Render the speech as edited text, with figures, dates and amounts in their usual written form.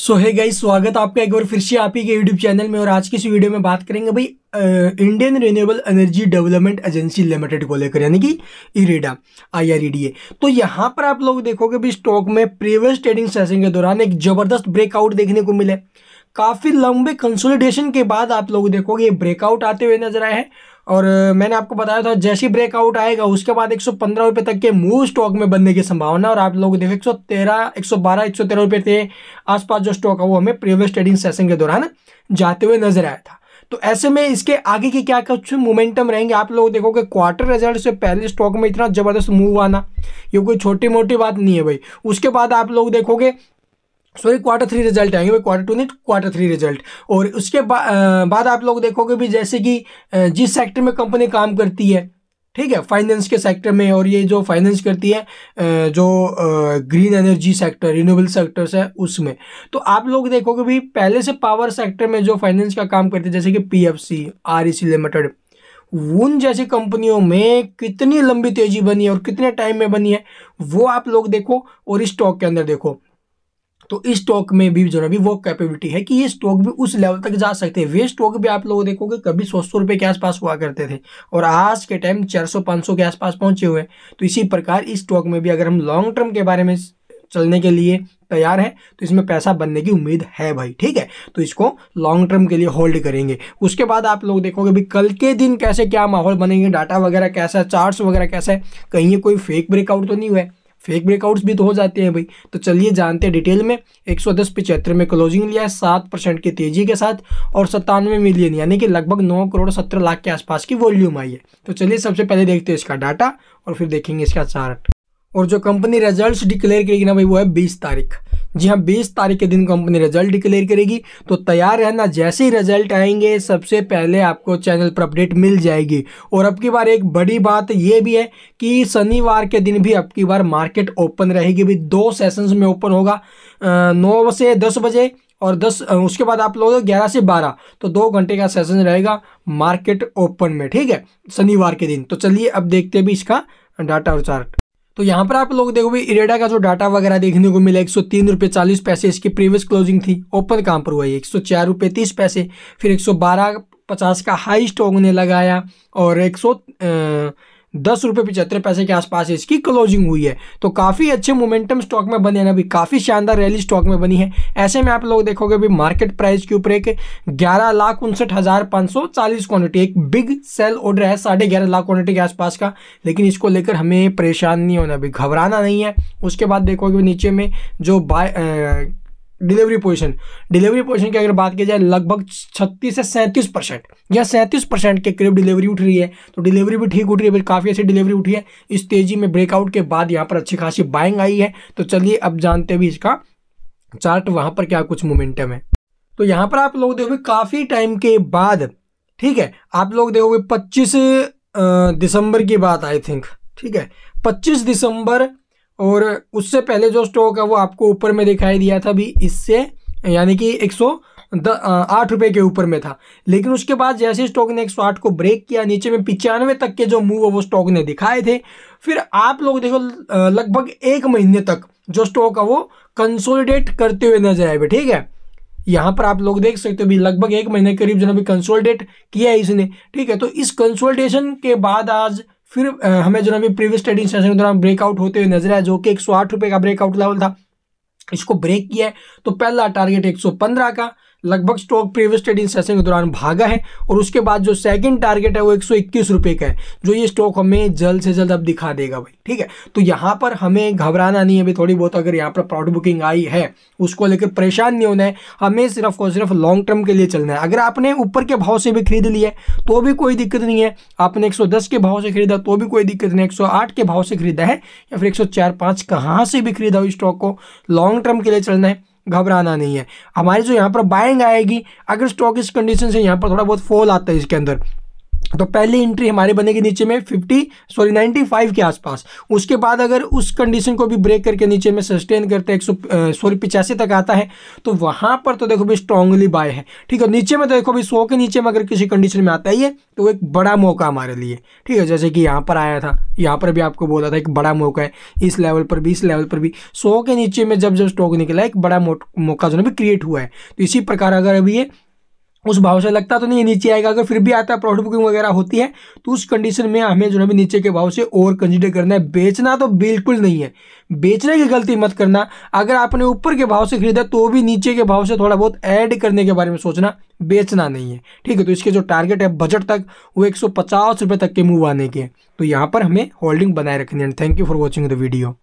सो है गाइस, स्वागत आपका एक बार फिर से आप ही के यूट्यूब चैनल में। और आज की इस वीडियो में बात करेंगे भाई Indian renewable energy development agency limited को लेकर, यानी कि इरेडा IREDA। तो यहाँ पर आप लोग देखोगे भी स्टॉक में प्रीवियस ट्रेडिंग सेशन के दौरान एक जबरदस्त ब्रेकआउट देखने को मिले। काफ़ी लंबे कंसोलिडेशन के बाद आप लोग देखोगे ये ब्रेकआउट आते हुए नजर आए हैं। और मैंने आपको बताया था जैसे ब्रेकआउट आएगा उसके बाद 115 रुपये तक के मूव स्टॉक में बनने की संभावना। और आप लोग देखो 112 113 रुपये के आसपास जो स्टॉक है वो हमें प्रीवियस ट्रेडिंग सेशन के दौरान जाते हुए नजर आया था। तो ऐसे में इसके आगे के क्या कुछ मोमेंटम रहेंगे आप लोग देखोगे। क्वार्टर रिजल्ट से पहले स्टॉक में इतना जबरदस्त मूव आना ये कोई छोटी मोटी बात नहीं है भाई। उसके बाद आप लोग देखोगे Q3 रिजल्ट आएंगे भाई, Q2 नहीं Q3 रिजल्ट। और उसके बाद आप लोग देखोगे भी जैसे कि जिस सेक्टर में कंपनी काम करती है, ठीक है, फाइनेंस के सेक्टर में, और ये जो फाइनेंस करती है जो green energy sector, renewable sectors है उसमें। तो आप लोग देखोगे भी पहले से पावर सेक्टर में जो फाइनेंस का काम करती है जैसे कि PFC, REC लिमिटेड, उन जैसी कंपनियों में कितनी लंबी तेजी बनी है और कितने टाइम में बनी है वो आप लोग देखो। और इस स्टॉक के अंदर देखो तो इस स्टॉक में भी जो है वो कैपेबिलिटी है कि ये स्टॉक भी उस लेवल तक जा सकते हैं। वे स्टॉक भी आप लोग देखोगे कभी 100 रुपये के आसपास हुआ करते थे और आज के टाइम 400-500 के आसपास पहुंचे हुए हैं। तो इसी प्रकार इस स्टॉक में भी अगर हम लॉन्ग टर्म के बारे में चलने के लिए तैयार है तो इसमें पैसा बनने की उम्मीद है भाई, ठीक है। तो इसको लॉन्ग टर्म के लिए होल्ड करेंगे। उसके बाद आप लोग देखोगे भी कल के दिन कैसे क्या माहौल बनेंगे, डाटा वगैरह कैसा है, चार्ट्स वगैरह कैसा है, कहीं ये कोई फेक ब्रेकआउट तो नहीं हुआ है। फेक ब्रेकआउट्स भी तो हो जाते हैं भाई। तो चलिए जानते हैं डिटेल में। 110.75 में क्लोजिंग लिया है 7% की तेजी के साथ और 97 मिलियन यानी कि लगभग 9 करोड़ 17 लाख के आसपास की वॉल्यूम आई है। तो चलिए सबसे पहले देखते हैं इसका डाटा और फिर देखेंगे इसका चार्ट। और जो कंपनी रिजल्ट्स डिक्लेयर करेगी ना भाई वो है 20 तारीख। जी हाँ, 20 तारीख के दिन कंपनी रिजल्ट डिक्लेयर करेगी। तो तैयार रहना, जैसे ही रिजल्ट आएंगे सबसे पहले आपको चैनल पर अपडेट मिल जाएगी। और अब की बार एक बड़ी बात ये भी है कि शनिवार के दिन भी अब की बार मार्केट ओपन रहेगी भी। 2 सेशंस में ओपन होगा, 9 से 10 बजे और उसके बाद आप लोग 11 से 12, तो 2 घंटे का सेशन रहेगा मार्केट ओपन में, ठीक है, शनिवार के दिन। तो चलिए अब देखते हैं भी इसका डाटा और चार्ट। तो यहाँ पर आप लोग देखोगे इरेडा का जो डाटा वगैरह देखने को मिला 103 रुपये 40 पैसे इसकी प्रीवियस क्लोजिंग थी। ओपन कहाँ पर हुआ है 104 रुपये 30 पैसे, फिर 112.50 का हाई स्टॉक ने लगाया और 110 रुपये 75 पैसे के आसपास इसकी क्लोजिंग हुई है। तो काफ़ी अच्छे मोमेंटम स्टॉक में बने ना भी, काफ़ी शानदार रैली स्टॉक में बनी है। ऐसे में आप लोग देखोगे भी मार्केट प्राइस के ऊपर एक 11,59,540 क्वांटिटी, एक बिग सेल ऑर्डर है 11.5 लाख क्वांटिटी के आसपास का। लेकिन इसको लेकर हमें परेशान नहीं होना भी, घबराना नहीं है। उसके बाद देखोगे नीचे में जो डिलीवरी पोजीशन की अगर बात की जाए लगभग 36 से 37% या 37% के करीब डिलीवरी उठ रही है। तो डिलीवरी भी ठीक उठ रही है, काफ़ी अच्छी डिलीवरी उठी है। इस तेजी में ब्रेकआउट के बाद यहाँ पर अच्छी खासी बाइंग आई है। तो चलिए अब जानते भी इसका चार्ट वहाँ पर क्या कुछ मोमेंटम है। तो यहाँ पर आप लोग देखोगे काफ़ी टाइम के बाद, ठीक है, आप लोग देखोगे 25 दिसंबर की बात आई थिंक, ठीक है, 25 दिसंबर। और उससे पहले जो स्टॉक है वो आपको ऊपर में दिखाई दिया था भी इससे, यानी कि 108 रुपये के ऊपर में था। लेकिन उसके बाद जैसे स्टॉक ने 108 को ब्रेक किया, नीचे में 95 तक के जो मूव है वो स्टॉक ने दिखाए थे। फिर आप लोग देखो लगभग 1 महीने तक जो स्टॉक है वो कंसोलिडेट करते हुए नजर आए, ठीक है। यहाँ पर आप लोग देख सकते हो भी लगभग 1 महीने करीब जो है कंसोलिडेट किया है इसने, ठीक है। तो इस कंसोलिडेशन के बाद आज फिर हमें जो है प्रीवियस ट्रेडिंग सेशन के दौरान ब्रेकआउट होते हुए नजर आया, जो कि 108 रुपये का ब्रेकआउट लेवल था, इसको ब्रेक किया है। तो पहला टारगेट 115 का लगभग स्टॉक प्रीवियस ट्रेडिंग सेशन के दौरान भागा है। और उसके बाद जो सेकंड टारगेट है वो 121 रुपये का है, जो ये स्टॉक हमें जल्द से जल्द अब दिखा देगा भाई, ठीक है। तो यहाँ पर हमें घबराना नहीं है भाई। थोड़ी बहुत अगर यहाँ पर प्रॉफिट बुकिंग आई है उसको लेकर परेशान नहीं होना है, हमें सिर्फ और सिर्फ लॉन्ग टर्म के लिए चलना है। अगर आपने ऊपर के भाव से भी खरीद लिया तो भी कोई दिक्कत नहीं है, आपने 110 के भाव से खरीदा तो भी कोई दिक्कत नहीं, 108 के भाव से खरीदा है या फिर 104-5 कहाँ से भी खरीदा हो, स्टॉक को लॉन्ग टर्म के लिए चलना है, घबराना नहीं है। हमारी जो यहाँ पर बाइंग आएगी, अगर स्टॉक इस कंडीशन से यहाँ पर थोड़ा बहुत फॉल आता है इसके अंदर तो पहली एंट्री हमारी बनेगी नीचे में 95 के आसपास। उसके बाद अगर उस कंडीशन को भी ब्रेक करके नीचे में सस्टेन करते हैं 85 तक आता है, तो वहां पर तो देखो भी स्ट्रांगली बाय है। ठीक है, नीचे में देखो भी 100 के नीचे में अगर किसी कंडीशन में आता ही है तो वो एक बड़ा मौका हमारे लिए। ठीक है, जैसे कि यहाँ पर आया था, यहाँ पर भी आपको बोला था एक बड़ा मौका है, इस लेवल पर भी, इस लेवल पर भी 100 के नीचे में जब स्टॉक निकला एक बड़ा मौका जो है भी क्रिएट हुआ है। तो इसी प्रकार अगर अभी ये उस भाव से लगता तो नहीं है नीचे आएगा, अगर फिर भी आता है, प्रॉफिट बुकिंग वगैरह होती है, तो उस कंडीशन में हमें जो है भी नीचे के भाव से और कंसीडर करना है। बेचना तो बिल्कुल नहीं है, बेचने की गलती मत करना। अगर आपने ऊपर के भाव से खरीदा तो भी नीचे के भाव से थोड़ा बहुत ऐड करने के बारे में सोचना, बेचना नहीं है। ठीक है, तो इसके जो टारगेट है बजट तक वो 150 रुपये तक के मूव आने के, तो यहाँ पर हमें होल्डिंग बनाए रखनी है। Thank you for watching the video.